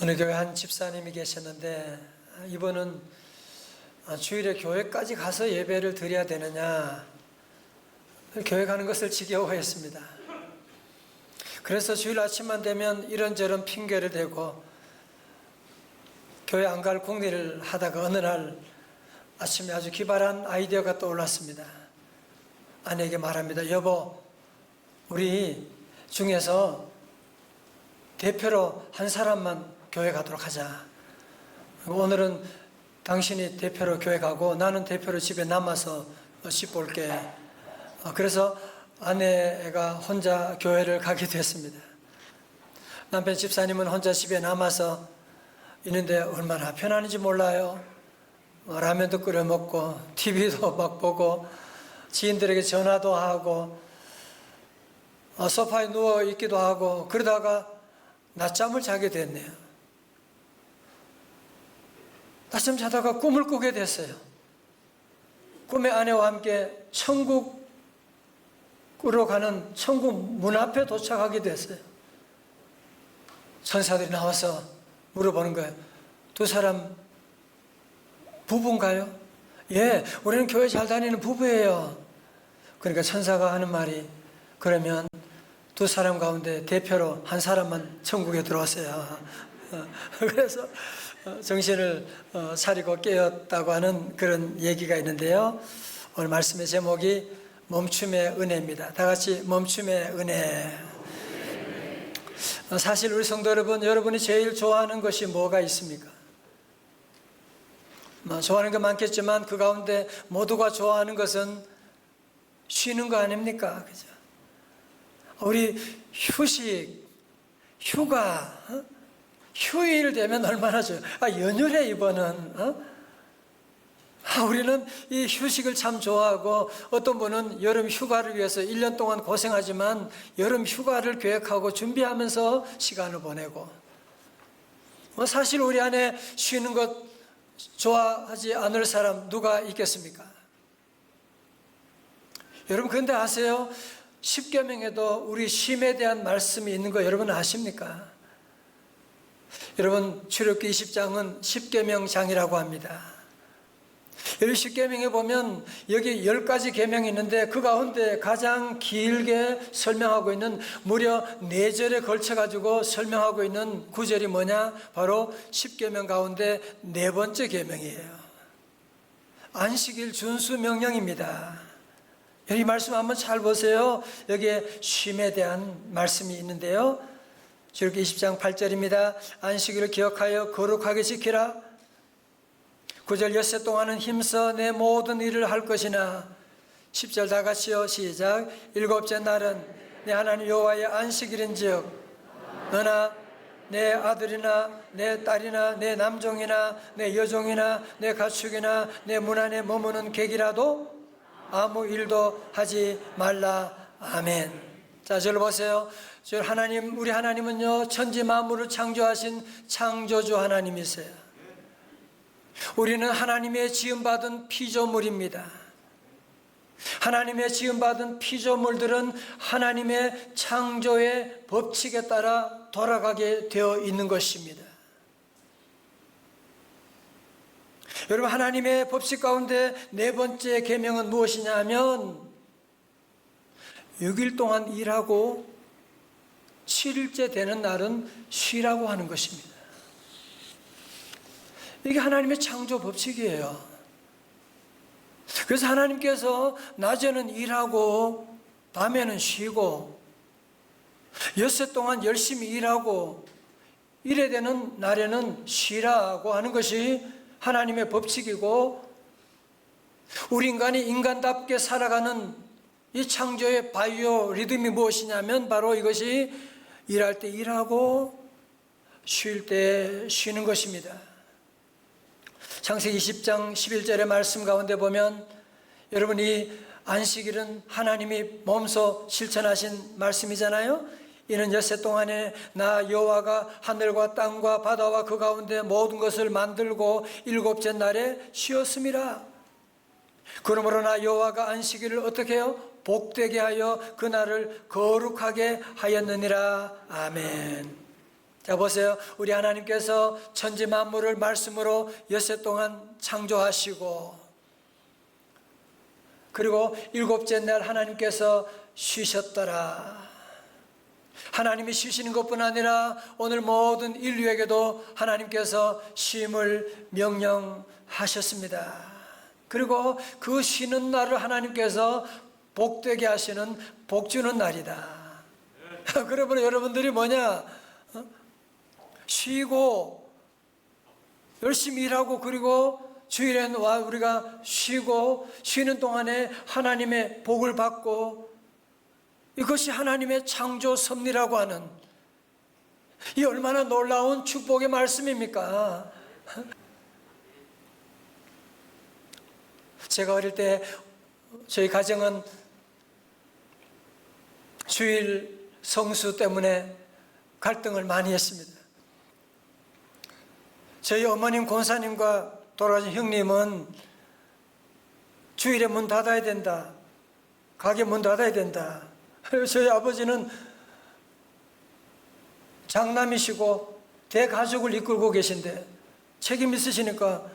어느 교회 한 집사님이 계셨는데 이분은 주일에 교회까지 가서 예배를 드려야 되느냐, 교회 가는 것을 지겨워했습니다. 그래서 주일 아침만 되면 이런저런 핑계를 대고 교회 안 갈 궁리를 하다가 어느 날 아침에 아주 기발한 아이디어가 떠올랐습니다. 아내에게 말합니다. 여보, 우리 중에서 대표로 한 사람만 교회 가도록 하자. 오늘은 당신이 대표로 교회 가고 나는 대표로 집에 남아서 집 볼게. 그래서 아내가 혼자 교회를 가게 됐습니다. 남편 집사님은 혼자 집에 남아서 있는데 얼마나 편안한지 몰라요. 라면도 끓여 먹고 TV도 막 보고 지인들에게 전화도 하고 소파에 누워 있기도 하고 그러다가 낮잠을 자게 됐네요. 낮잠 자다가 꿈을 꾸게 됐어요. 꿈에 아내와 함께 천국으로 가는 천국 문 앞에 도착하게 됐어요. 천사들이 나와서 물어보는 거예요. 두 사람 부부인가요? 예, 우리는 교회 잘 다니는 부부예요. 그러니까 천사가 하는 말이, 그러면 두 사람 가운데 대표로 한 사람만 천국에 들어왔어요. 그래서 정신을 차리고 깨었다고 하는 그런 얘기가 있는데요. 오늘 말씀의 제목이 멈춤의 은혜입니다. 다 같이 멈춤의 은혜. 사실 우리 성도 여러분, 여러분이 제일 좋아하는 것이 뭐가 있습니까? 좋아하는 거 많겠지만 그 가운데 모두가 좋아하는 것은 쉬는 거 아닙니까? 그죠? 우리 휴식, 휴가, 휴일 되면 얼마나 좋아요. 연휴래 이번은. 우리는 이 휴식을 참 좋아하고, 어떤 분은 여름 휴가를 위해서 1년 동안 고생하지만 여름 휴가를 계획하고 준비하면서 시간을 보내고, 사실 우리 안에 쉬는 것 좋아하지 않을 사람 누가 있겠습니까? 여러분, 그런데 아세요? 십계명에도 우리 쉼에 대한 말씀이 있는 거 여러분 아십니까? 여러분, 출애굽기 20장은 십계명장이라고 합니다. 여기 십계명에 보면 여기 10가지 계명이 있는데 그 가운데 가장 길게 설명하고 있는, 무려 4절에 걸쳐가지고 설명하고 있는 구절이 뭐냐? 바로 십계명 가운데 4번째 계명이에요. 안식일 준수 명령입니다. 이 말씀 한번 잘 보세요. 여기에 쉼에 대한 말씀이 있는데요. 출애굽기 20장 8절입니다. 안식일을 기억하여 거룩하게 지키라. 9절 엿새 동안은 힘써 내 모든 일을 할 것이나, 10절 다 같이요. 시작. 7째 날은 내 하나님 여호와의 안식일인즉 너나 내 아들이나 내 딸이나 내 남종이나 내 여종이나 내 가축이나 내 문 안에 머무는 객이라도 아무 일도 하지 말라. 아멘. 자, 저를 보세요. 저 하나님, 우리 하나님은요, 천지 만물을 창조하신 창조주 하나님이세요. 우리는 하나님의 지음받은 피조물입니다. 하나님의 지음받은 피조물들은 하나님의 창조의 법칙에 따라 돌아가게 되어 있는 것입니다. 여러분, 하나님의 법칙 가운데 4번째 계명은 무엇이냐 하면 6일 동안 일하고 7일째 되는 날은 쉬라고 하는 것입니다. 이게 하나님의 창조 법칙이에요. 그래서 하나님께서 낮에는 일하고 밤에는 쉬고 엿새 동안 열심히 일하고 일에 되는 날에는 쉬라고 하는 것이 하나님의 법칙이고, 우리 인간이 인간답게 살아가는 이 창조의 바이오 리듬이 무엇이냐면 바로 이것이 일할 때 일하고 쉴 때 쉬는 것입니다. 창세기 20장 11절의 말씀 가운데 보면, 여러분이 안식일은 하나님이 몸소 실천하신 말씀이잖아요. 이는 엿새 동안에 나 여호와가 하늘과 땅과 바다와 그 가운데 모든 것을 만들고 7째 날에 쉬었음이라. 그러므로 나 여호와가 안식일을 어떻게 해요? 복되게 하여 그 날을 거룩하게 하였느니라. 아멘. 자, 보세요. 우리 하나님께서 천지 만물을 말씀으로 엿새 동안 창조하시고, 그리고 일곱째 날 하나님께서 쉬셨더라. 하나님이 쉬시는 것뿐 아니라 오늘 모든 인류에게도 하나님께서 쉼을 명령하셨습니다. 그리고 그 쉬는 날을 하나님께서 복되게 하시는 복 주는 날이다. 그러면 여러분들이 뭐냐? 쉬고 열심히 일하고, 그리고 주일에 와 우리가 쉬고 쉬는 동안에 하나님의 복을 받고, 이것이 하나님의 창조 섭리라고 하는, 이 얼마나 놀라운 축복의 말씀입니까? 제가 어릴 때 저희 가정은 주일 성수 때문에 갈등을 많이 했습니다. 저희 어머님 권사님과 돌아가신 형님은 주일에 문 닫아야 된다, 가게 문 닫아야 된다. 저희 아버지는 장남이시고 대가족을 이끌고 계신데 책임 있으시니까,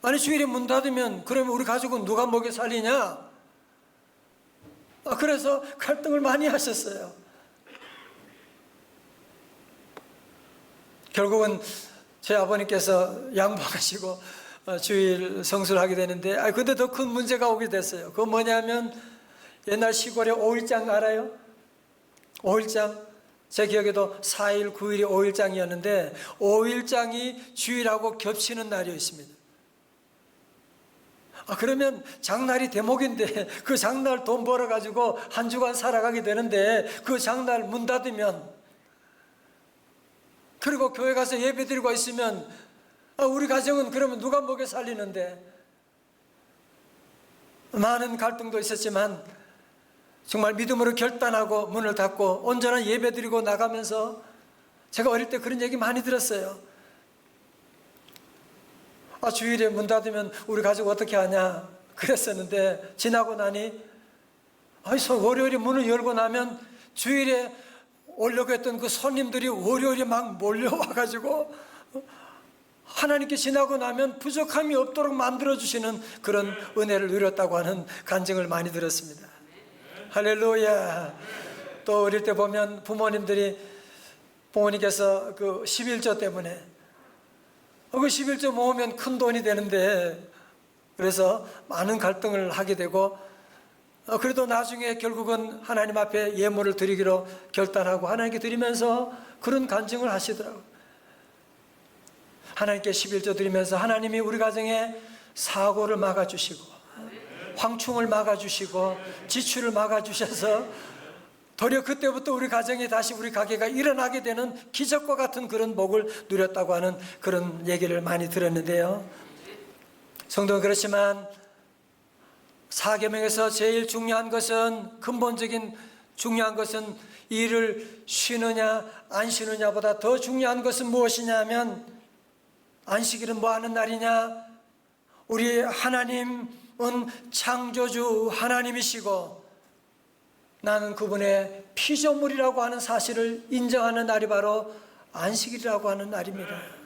아니 주일에 문 닫으면 그러면 우리 가족은 누가 먹여 살리냐? 그래서 갈등을 많이 하셨어요. 결국은 제 아버님께서 양보하시고 주일 성수를 하게 되는데, 근데 더 큰 문제가 오게 됐어요. 그건 뭐냐면, 옛날 시골에 5일장 알아요? 5일장? 제 기억에도 4일, 9일이 5일장이었는데 5일장이 주일하고 겹치는 날이었습니다. 그러면 장날이 대목인데 그 장날 돈 벌어가지고 한 주간 살아가게 되는데, 그 장날 문 닫으면, 그리고 교회 가서 예배 드리고 있으면 우리 가정은 그러면 누가 먹여 살리는데, 많은 갈등도 있었지만 정말 믿음으로 결단하고 문을 닫고 온전한 예배 드리고 나가면서, 제가 어릴 때 그런 얘기 많이 들었어요. 주일에 문 닫으면 우리 가족 어떻게 하냐 그랬었는데, 지나고 나니 월요일에 문을 열고 나면 주일에 오려고 했던 그 손님들이 월요일에 막 몰려와가지고 하나님께 지나고 나면 부족함이 없도록 만들어주시는 그런 은혜를 누렸다고 하는 간증을 많이 들었습니다. 할렐루야. 또 어릴 때 보면 부모님께서 그 11조 때문에, 그 11조 모으면 큰 돈이 되는데, 그래서 많은 갈등을 하게 되고, 그래도 나중에 결국은 하나님 앞에 예물을 드리기로 결단하고 하나님께 드리면서 그런 간증을 하시더라고요. 하나님께 11조 드리면서 하나님이 우리 가정에 사고를 막아주시고 황충을 막아주시고 지출을 막아주셔서 도리어 그때부터 우리 가정에 다시 우리 가게가 일어나게 되는 기적과 같은 그런 복을 누렸다고 하는 그런 얘기를 많이 들었는데요. 성도는 그렇지만 사계명에서 제일 중요한 것은, 근본적인 중요한 것은 일을 쉬느냐 안 쉬느냐보다 더 중요한 것은 무엇이냐면, 안식일은 뭐 하는 날이냐? 우리 하나님은 창조주 하나님이시고 나는 그분의 피조물이라고 하는 사실을 인정하는 날이 바로 안식일이라고 하는 날입니다.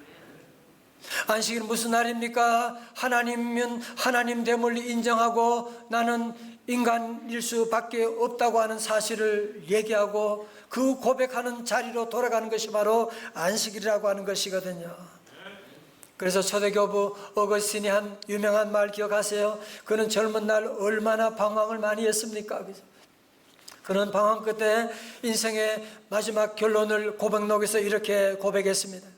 안식일은 무슨 날입니까? 하나님은 하나님됨을 인정하고 나는 인간일 수밖에 없다고 하는 사실을 얘기하고 그 고백하는 자리로 돌아가는 것이 바로 안식일이라고 하는 것이거든요. 그래서 초대교부 어거스틴이 한 유명한 말 기억하세요? 그는 젊은 날 얼마나 방황을 많이 했습니까? 그는 방황 끝에 인생의 마지막 결론을 고백록에서 이렇게 고백했습니다.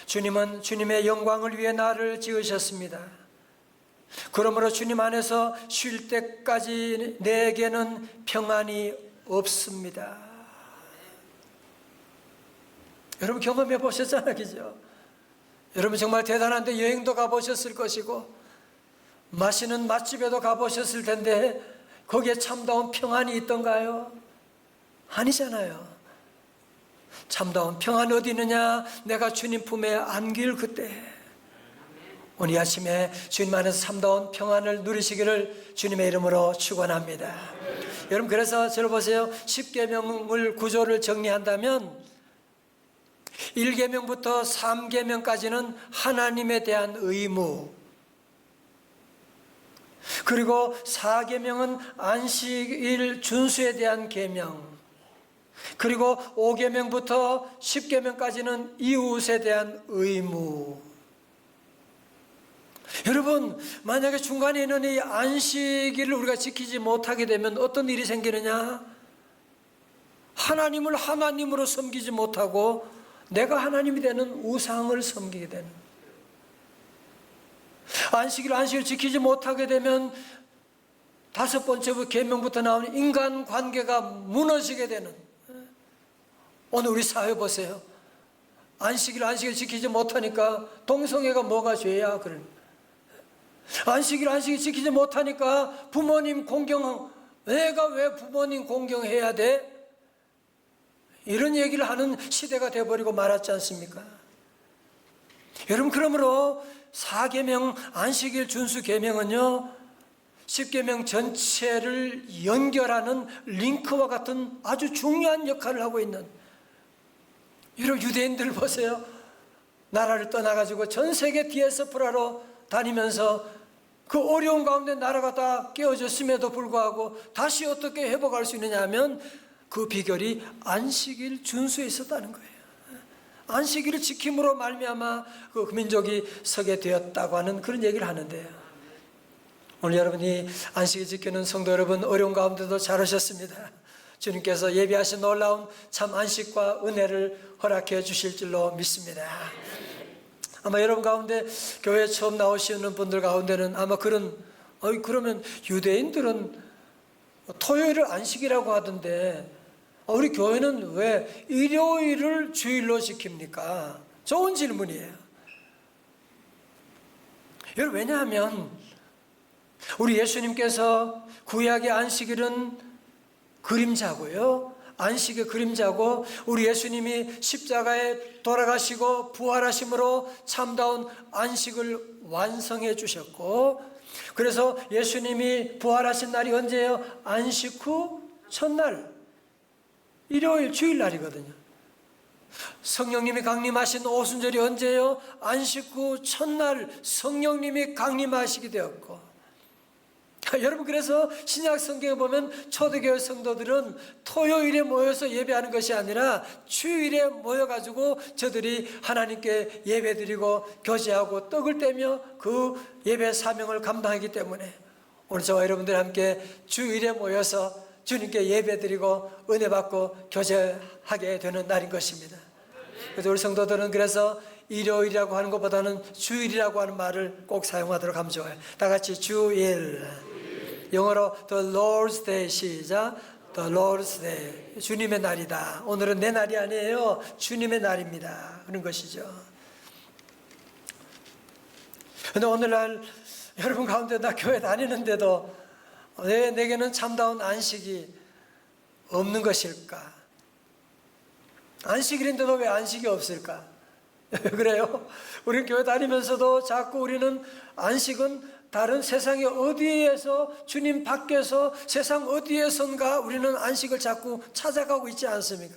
주님은 주님의 영광을 위해 나를 지으셨습니다. 그러므로 주님 안에서 쉴 때까지 내게는 평안이 없습니다. 여러분 경험해 보셨잖아요, 그죠? 여러분 정말 대단한데 여행도 가보셨을 것이고 맛있는 맛집에도 가보셨을 텐데 거기에 참다운 평안이 있던가요? 아니잖아요. 참다운 평안이 어디 있느냐? 내가 주님 품에 안길 그때. 오늘 아침에 주님 안에서 참다운 평안을 누리시기를 주님의 이름으로 축원합니다. 여러분, 그래서 저를 보세요. 10계명을 구조를 정리한다면 1계명부터 3계명까지는 하나님에 대한 의무, 그리고 4계명은 안식일 준수에 대한 계명, 그리고 5계명부터 10계명까지는 이웃에 대한 의무. 여러분, 만약에 중간에 있는 이 안식일을 우리가 지키지 못하게 되면 어떤 일이 생기느냐? 하나님을 하나님으로 섬기지 못하고 내가 하나님이 되는 우상을 섬기게 되는. 안식일을 지키지 못하게 되면 5번째 계명부터 나오는 인간관계가 무너지게 되는. 오늘 우리 사회 보세요. 안식일 지키지 못하니까 동성애가 뭐가 죄야? 그런. 안식일 지키지 못하니까 부모님 내가 왜 부모님 공경해야 돼? 이런 얘기를 하는 시대가 되어버리고 말았지 않습니까? 여러분, 그러므로 4계명 안식일 준수 계명은요, 10계명 전체를 연결하는 링크와 같은 아주 중요한 역할을 하고 있는. 여러분, 유대인들 보세요. 나라를 떠나가지고 전 세계 디아스포라로 다니면서 그 어려운 가운데 나라가 다 깨어졌음에도 불구하고 다시 어떻게 회복할 수 있느냐 하면 그 비결이 안식일 준수에 있었다는 거예요. 안식일을 지킴으로 말미암아 그 민족이 서게 되었다고 하는 그런 얘기를 하는데요. 오늘 여러분이 안식일 지키는 성도 여러분, 어려운 가운데도 잘 오셨습니다. 주님께서 예비하신 놀라운 참 안식과 은혜를 허락해 주실 줄로 믿습니다. 아마 여러분 가운데 교회 처음 나오시는 분들 가운데는 아마 그러면 유대인들은 토요일을 안식이라고 하던데 우리 교회는 왜 일요일을 주일로 지킵니까? 좋은 질문이에요. 여러분, 왜냐하면 우리 예수님께서 구약의 안식일은 그림자고요, 안식의 그림자고, 우리 예수님이 십자가에 돌아가시고 부활하심으로 참다운 안식을 완성해 주셨고, 그래서 예수님이 부활하신 날이 언제예요? 안식 후 첫날, 일요일 주일날이거든요. 성령님이 강림하신 오순절이 언제예요? 안식 후 첫날 성령님이 강림하시게 되었고. 여러분, 그래서 신약 성경에 보면 초대교회 성도들은 토요일에 모여서 예배하는 것이 아니라 주일에 모여가지고 저들이 하나님께 예배드리고 교제하고 떡을 떼며 그 예배 사명을 감당하기 때문에 오늘 저와 여러분들 함께 주일에 모여서 주님께 예배드리고 은혜 받고 교제하게 되는 날인 것입니다. 그래서 우리 성도들은 그래서 일요일이라고 하는 것보다는 주일이라고 하는 말을 꼭 사용하도록 하면 좋아요. 다 같이 주일. 영어로 The Lord's Day. 시작. The Lord's Day. 주님의 날이다. 오늘은 내 날이 아니에요. 주님의 날입니다. 그런 것이죠. 그런데 오늘날 여러분 가운데 나 교회 다니는데도 왜 내게는 참다운 안식이 없는 것일까? 안식일인데도 왜 안식이 없을까? 그래요? 우리는 교회 다니면서도 자꾸 우리는 안식은 다른 세상의 어디에서, 주님 밖에서 세상 어디에선가 우리는 안식을 자꾸 찾아가고 있지 않습니까?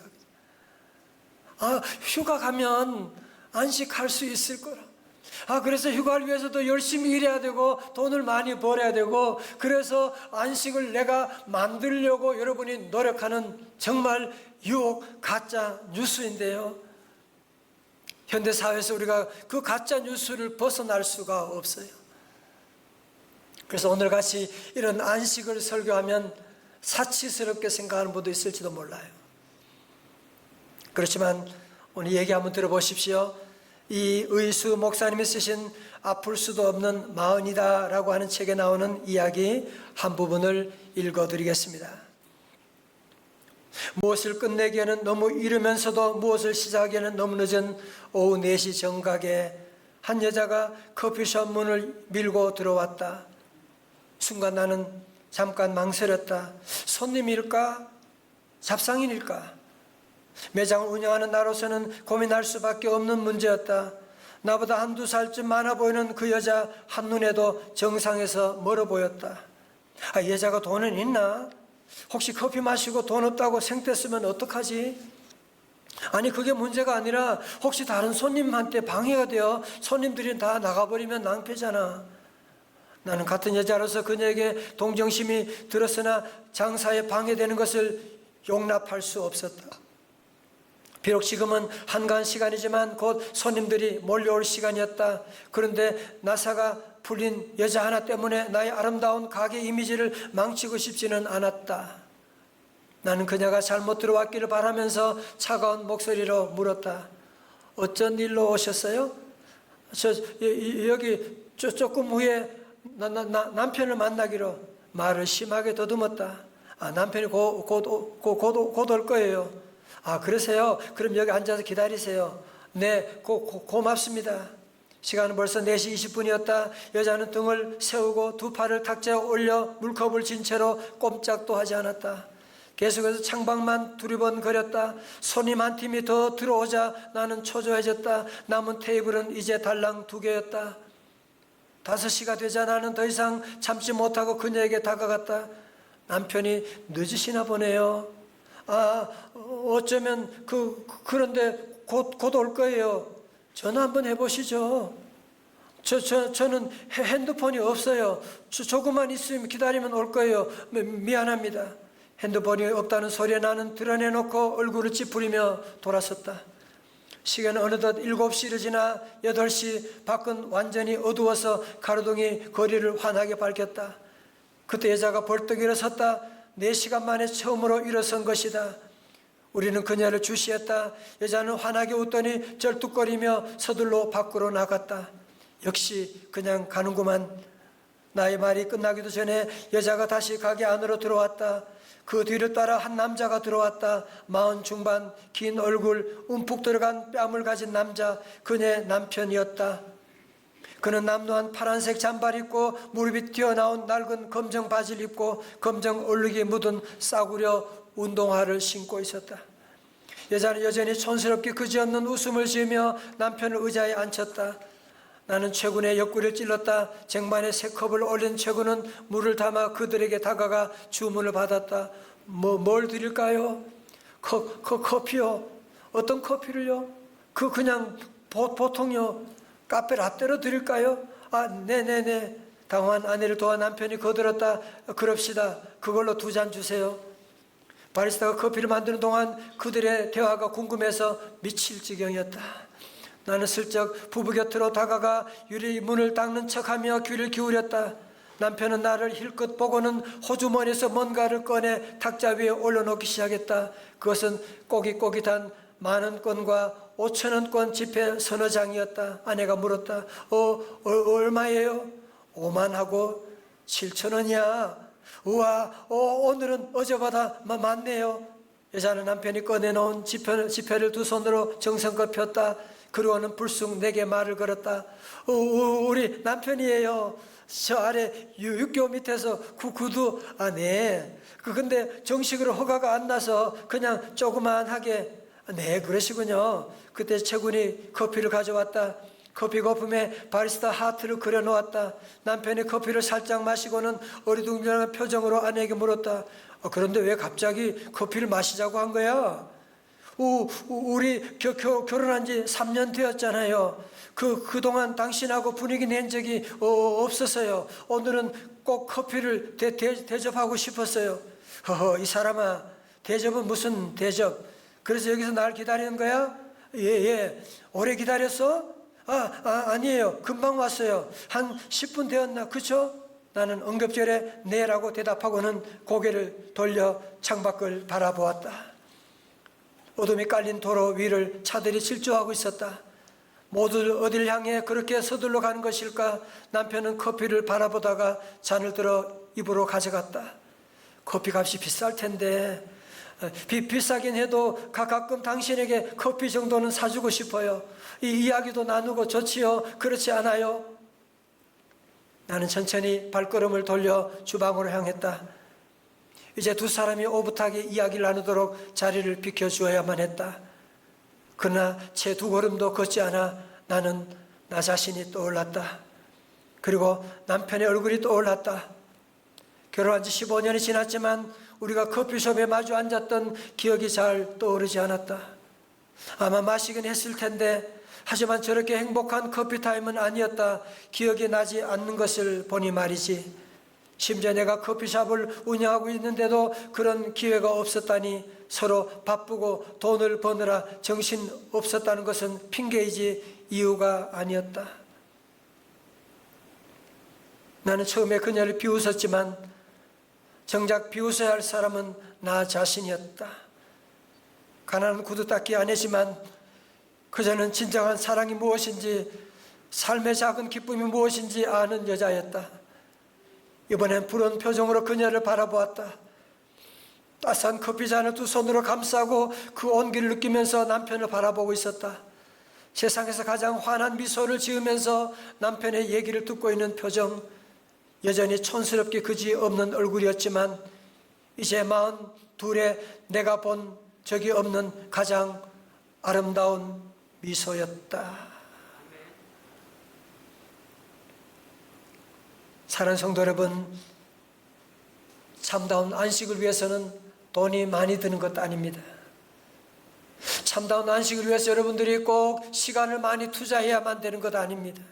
휴가 가면 안식할 수 있을 거라. 그래서 휴가를 위해서도 열심히 일해야 되고 돈을 많이 벌어야 되고, 그래서 안식을 내가 만들려고 여러분이 노력하는 정말 유혹 가짜 뉴스인데요. 현대사회에서 우리가 그 가짜 뉴스를 벗어날 수가 없어요. 그래서 오늘같이 이런 안식을 설교하면 사치스럽게 생각하는 분도 있을지도 몰라요. 그렇지만 오늘 얘기 한번 들어보십시오. 이 의수 목사님이 쓰신 아플 수도 없는 마흔이다 라고 하는 책에 나오는 이야기 한 부분을 읽어드리겠습니다. 무엇을 끝내기에는 너무 이르면서도 무엇을 시작하기에는 너무 늦은 오후 4시 정각에 한 여자가 커피숍 문을 밀고 들어왔다. 순간 나는 잠깐 망설였다. 손님일까? 잡상인일까? 매장을 운영하는 나로서는 고민할 수밖에 없는 문제였다. 나보다 한두 살쯤 많아 보이는 그 여자 한눈에도 정상에서 멀어 보였다. 여자가 돈은 있나? 혹시 커피 마시고 돈 없다고 생떼 쓰면 어떡하지? 아니 그게 문제가 아니라 혹시 다른 손님한테 방해가 되어 손님들이 다 나가버리면 낭패잖아. 나는 같은 여자로서 그녀에게 동정심이 들었으나 장사에 방해되는 것을 용납할 수 없었다. 비록 지금은 한가한 시간이지만 곧 손님들이 몰려올 시간이었다. 그런데 나사가 풀린 여자 하나 때문에 나의 아름다운 가게 이미지를 망치고 싶지는 않았다. 나는 그녀가 잘못 들어왔기를 바라면서 차가운 목소리로 물었다. 어쩐 일로 오셨어요? 여기 조금 후에 남편을 만나기로. 말을 심하게 더듬었다. 남편이 곧 올 거예요. 그러세요? 그럼 여기 앉아서 기다리세요. 네, 고맙습니다. 시간은 벌써 4시 20분이었다. 여자는 등을 세우고 두 팔을 탁자에 올려 물컵을 진 채로 꼼짝도 하지 않았다. 계속해서 창밖만 두리번거렸다. 손님 한 팀이 더 들어오자 나는 초조해졌다. 남은 테이블은 이제 달랑 2개였다. 5시가 되자 나는 더 이상 참지 못하고 그녀에게 다가갔다. 남편이 늦으시나 보네요. 어쩌면 그런데 곧 올 거예요. 전화 한번 해보시죠. 저는 핸드폰이 없어요. 조금만 있으면 기다리면 올 거예요. 미안합니다. 핸드폰이 없다는 소리에 나는 드러내놓고 얼굴을 찌푸리며 돌아섰다. 시계는 어느덧 7시를 지나 8시, 밖은 완전히 어두워서 가로등이 거리를 환하게 밝혔다. 그때 여자가 벌떡 일어섰다. 4시간 만에 처음으로 일어선 것이다. 우리는 그녀를 주시했다. 여자는 환하게 웃더니 절뚝거리며 서둘러 밖으로 나갔다. 역시 그냥 가는구만. 나의 말이 끝나기도 전에 여자가 다시 가게 안으로 들어왔다. 그 뒤를 따라 한 남자가 들어왔다. 40 중반, 긴 얼굴, 움푹 들어간 뺨을 가진 남자, 그녀의 남편이었다. 그는 남루한 파란색 잠바를 입고 무릎이 튀어나온 낡은 검정 바지를 입고 검정 얼룩이 묻은 싸구려 운동화를 신고 있었다. 여자는 여전히 촌스럽게 그지없는 웃음을 지으며 남편을 의자에 앉혔다. 나는 최군의 옆구리를 찔렀다. 쟁반에 3컵을 올린 최군은 물을 담아 그들에게 다가가 주문을 받았다. 뭘 드릴까요? 커피요. 어떤 커피를요? 그냥 보통요. 카페 라떼로 드릴까요? 네네네. 당황한 아내를 도와 남편이 거들었다. 그럽시다. 그걸로 2잔 주세요. 바리스타가 커피를 만드는 동안 그들의 대화가 궁금해서 미칠 지경이었다. 나는 슬쩍 부부 곁으로 다가가 유리 문을 닦는 척하며 귀를 기울였다. 남편은 나를 힐끗 보고는 호주머니에서 뭔가를 꺼내 탁자 위에 올려놓기 시작했다. 그것은 꼬깃꼬깃한 10,000원권과 5,000원권 지폐 서너 장이었다. 아내가 물었다. 얼마예요? 5만하고 7,000원이야. 우와, 오늘은 어제보다 많네요. 여자는 남편이 꺼내놓은 지폐를 두 손으로 정성껏 폈다. 그리고는 불쑥 내게 말을 걸었다. 우리 남편이에요. 저 아래 육교 밑에서 구두. 네. 근데 정식으로 허가가 안 나서 그냥 조그만하게. 네, 그러시군요. 그때 최군이 커피를 가져왔다. 커피 거품에 바리스타 하트를 그려놓았다. 남편이 커피를 살짝 마시고는 어리둥절한 표정으로 아내에게 물었다. 그런데 왜 갑자기 커피를 마시자고 한 거야? 우리 결혼한 지 3년 되었잖아요. 그동안 당신하고 분위기 낸 적이 없었어요. 오늘은 꼭 커피를 대접하고 싶었어요. 이 사람아, 대접은 무슨 대접? 그래서 여기서 날 기다리는 거야? 예. 오래 기다렸어? 아니에요. 금방 왔어요. 한 10분 되었나? 그쵸? 나는 응급절에 네라고 대답하고는 고개를 돌려 창밖을 바라보았다. 어둠이 깔린 도로 위를 차들이 질주하고 있었다. 모두 어딜 향해 그렇게 서둘러 가는 것일까? 남편은 커피를 바라보다가 잔을 들어 입으로 가져갔다. 커피 값이 비쌀 텐데. 비싸긴 해도 가끔 당신에게 커피 정도는 사주고 싶어요. 이 이야기도 나누고 좋지요. 그렇지 않아요? 나는 천천히 발걸음을 돌려 주방으로 향했다. 이제 두 사람이 오붓하게 이야기를 나누도록 자리를 비켜주어야만 했다. 그러나 채 2걸음도 걷지 않아 나는 나 자신이 떠올랐다. 그리고 남편의 얼굴이 떠올랐다. 결혼한 지 15년이 지났지만 우리가 커피숍에 마주 앉았던 기억이 잘 떠오르지 않았다. 아마 마시긴 했을 텐데 하지만 저렇게 행복한 커피타임은 아니었다. 기억이 나지 않는 것을 보니 말이지. 심지어 내가 커피숍을 운영하고 있는데도 그런 기회가 없었다니 서로 바쁘고 돈을 버느라 정신 없었다는 것은 핑계이지 이유가 아니었다. 나는 처음에 그녀를 비웃었지만 정작 비웃어야 할 사람은 나 자신이었다. 가난한 구두 닦기 아내지만 그녀는 진정한 사랑이 무엇인지, 삶의 작은 기쁨이 무엇인지 아는 여자였다. 이번엔 부러운 표정으로 그녀를 바라보았다. 따스한 커피잔을 두 손으로 감싸고 그 온기를 느끼면서 남편을 바라보고 있었다. 세상에서 가장 환한 미소를 지으면서 남편의 얘기를 듣고 있는 표정, 여전히 촌스럽게 그지없는 얼굴이었지만 이제 42에 내가 본 적이 없는 가장 아름다운 미소였다. 사랑하는 성도 여러분, 참다운 안식을 위해서는 돈이 많이 드는 것도 아닙니다. 참다운 안식을 위해서 여러분들이 꼭 시간을 많이 투자해야만 되는 것도 아닙니다.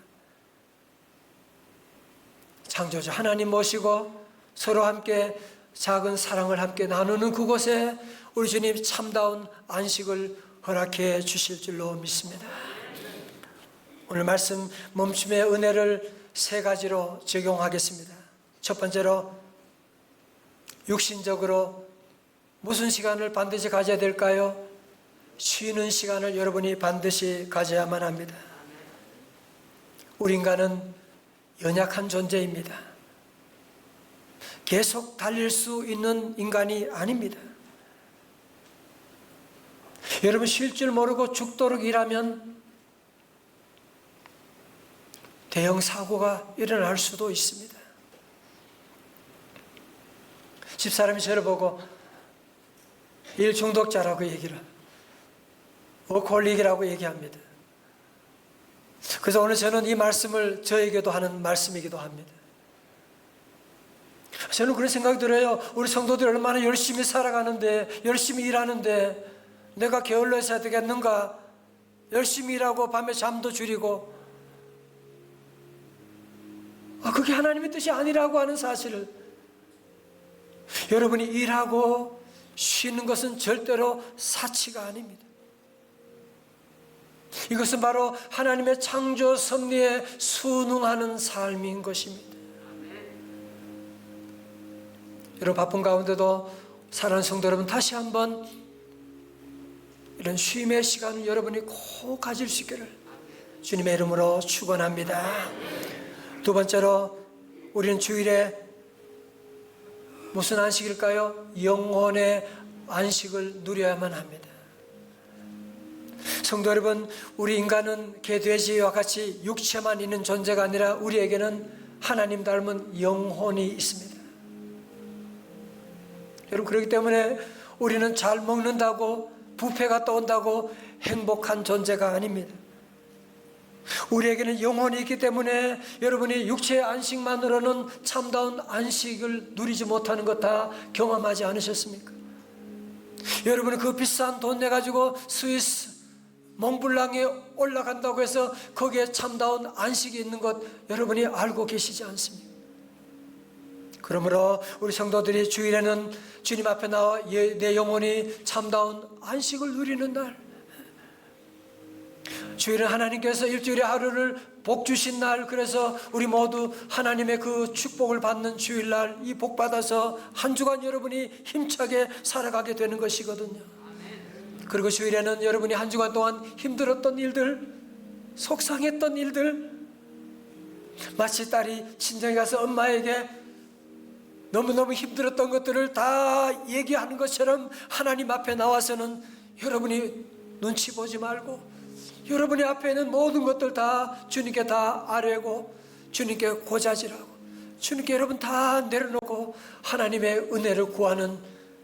창조주 하나님 모시고 서로 함께 작은 사랑을 함께 나누는 그곳에 우리 주님 참다운 안식을 허락해 주실 줄로 믿습니다. 오늘 말씀 멈춤의 은혜를 세 가지로 적용하겠습니다. 첫 번째로, 육신적으로 무슨 시간을 반드시 가져야 될까요? 쉬는 시간을 여러분이 반드시 가져야만 합니다. 우리 인간은 연약한 존재입니다. 계속 달릴 수 있는 인간이 아닙니다. 여러분, 쉴 줄 모르고 죽도록 일하면 대형 사고가 일어날 수도 있습니다. 집사람이 저를 보고 일 중독자라고 얘기를, 워커홀릭이라고 얘기합니다. 그래서 오늘 저는 이 말씀을 저에게도 하는 말씀이기도 합니다. 저는 그런 생각이 들어요. 우리 성도들이 얼마나 열심히 살아가는데, 열심히 일하는데 내가 게을러 있어야 되겠는가? 열심히 일하고 밤에 잠도 줄이고, 그게 하나님의 뜻이 아니라고 하는 사실을, 여러분이 일하고 쉬는 것은 절대로 사치가 아닙니다. 이것은 바로 하나님의 창조 섭리에 순응하는 삶인 것입니다. 여러분, 바쁜 가운데도 사랑하는 성도 여러분, 다시 한번 이런 쉼의 시간을 여러분이 꼭 가질 수 있기를 주님의 이름으로 축원합니다. 두 번째로, 우리는 주일에 무슨 안식일까요? 영혼의 안식을 누려야만 합니다. 성도 여러분, 우리 인간은 개, 돼지와 같이 육체만 있는 존재가 아니라 우리에게는 하나님 닮은 영혼이 있습니다. 여러분, 그렇기 때문에 우리는 잘 먹는다고 부패가 떠온다고 행복한 존재가 아닙니다. 우리에게는 영혼이 있기 때문에 여러분이 육체의 안식만으로는 참다운 안식을 누리지 못하는 것 다 경험하지 않으셨습니까? 여러분이 그 비싼 돈 내가지고 스위스 몽블랑에 올라간다고 해서 거기에 참다운 안식이 있는 것 여러분이 알고 계시지 않습니까? 그러므로 우리 성도들이 주일에는 주님 앞에 나와 내 영혼이 참다운 안식을 누리는 날, 주일은 하나님께서 일주일에 하루를 복 주신 날, 그래서 우리 모두 하나님의 그 축복을 받는 주일날, 이 복 받아서 한 주간 여러분이 힘차게 살아가게 되는 것이거든요. 그리고 주일에는 여러분이 한 주간 동안 힘들었던 일들, 속상했던 일들, 마치 딸이 친정에 가서 엄마에게 너무너무 힘들었던 것들을 다 얘기하는 것처럼 하나님 앞에 나와서는 여러분이 눈치 보지 말고 여러분의 앞에 있는 모든 것들 다 주님께 다 아뢰고 주님께 고자질하고 주님께 여러분 다 내려놓고 하나님의 은혜를 구하는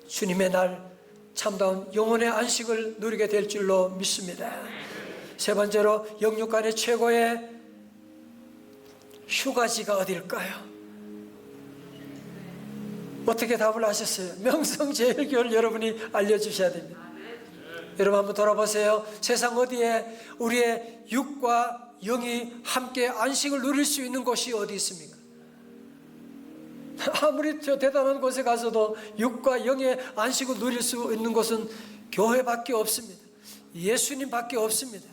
주님의 날, 참다운 영혼의 안식을 누리게 될 줄로 믿습니다. 세 번째로, 영육간의 최고의 휴가지가 어딜까요? 어떻게 답을 하셨어요? 명성제일교를 여러분이 알려주셔야 됩니다. 여러분 한번 돌아보세요. 세상 어디에 우리의 육과 영이 함께 안식을 누릴 수 있는 곳이 어디 있습니까? 아무리 저 대단한 곳에 가서도 육과 영의 안식을 누릴 수 있는 곳은 교회밖에 없습니다. 예수님밖에 없습니다.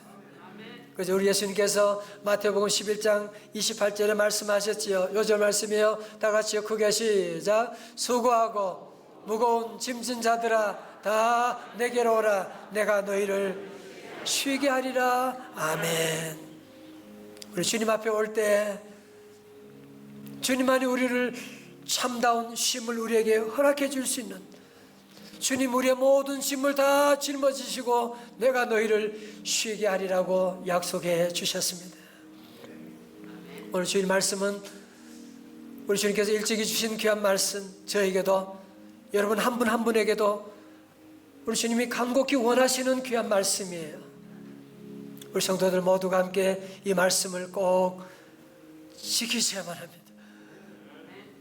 그래서 우리 예수님께서 마태복음 11장 28절에 말씀하셨지요. 요절 말씀이요. 다 같이요. 크게 시작. 수고하고 무거운 짐진 자들아 다 내게로 오라. 내가 너희를 쉬게 하리라. 아멘. 우리 주님 앞에 올 때 주님만이 우리를 참다운 쉼을 우리에게 허락해 줄 수 있는, 주님 우리의 모든 짐을 다 짊어지시고 내가 너희를 쉬게 하리라고 약속해 주셨습니다. 오늘 주일 말씀은 우리 주님께서 일찍이 주신 귀한 말씀, 저에게도 여러분 한 분 한 분에게도 우리 주님이 간곡히 원하시는 귀한 말씀이에요. 우리 성도들 모두가 함께 이 말씀을 꼭 지키셔야만 합니다.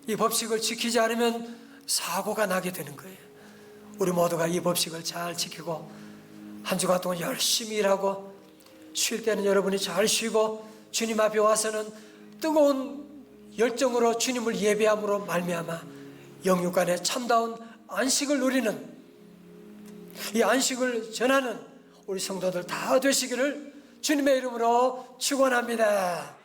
이 법칙을 지키지 않으면 사고가 나게 되는 거예요. 우리 모두가 이 법칙을 잘 지키고 한 주간 동안 열심히 일하고 쉴 때는 여러분이 잘 쉬고 주님 앞에 와서는 뜨거운 열정으로 주님을 예배함으로 말미암아 영육간의 참다운 안식을 누리는, 이 안식을 전하는 우리 성도들 다 되시기를 주님의 이름으로 축원합니다.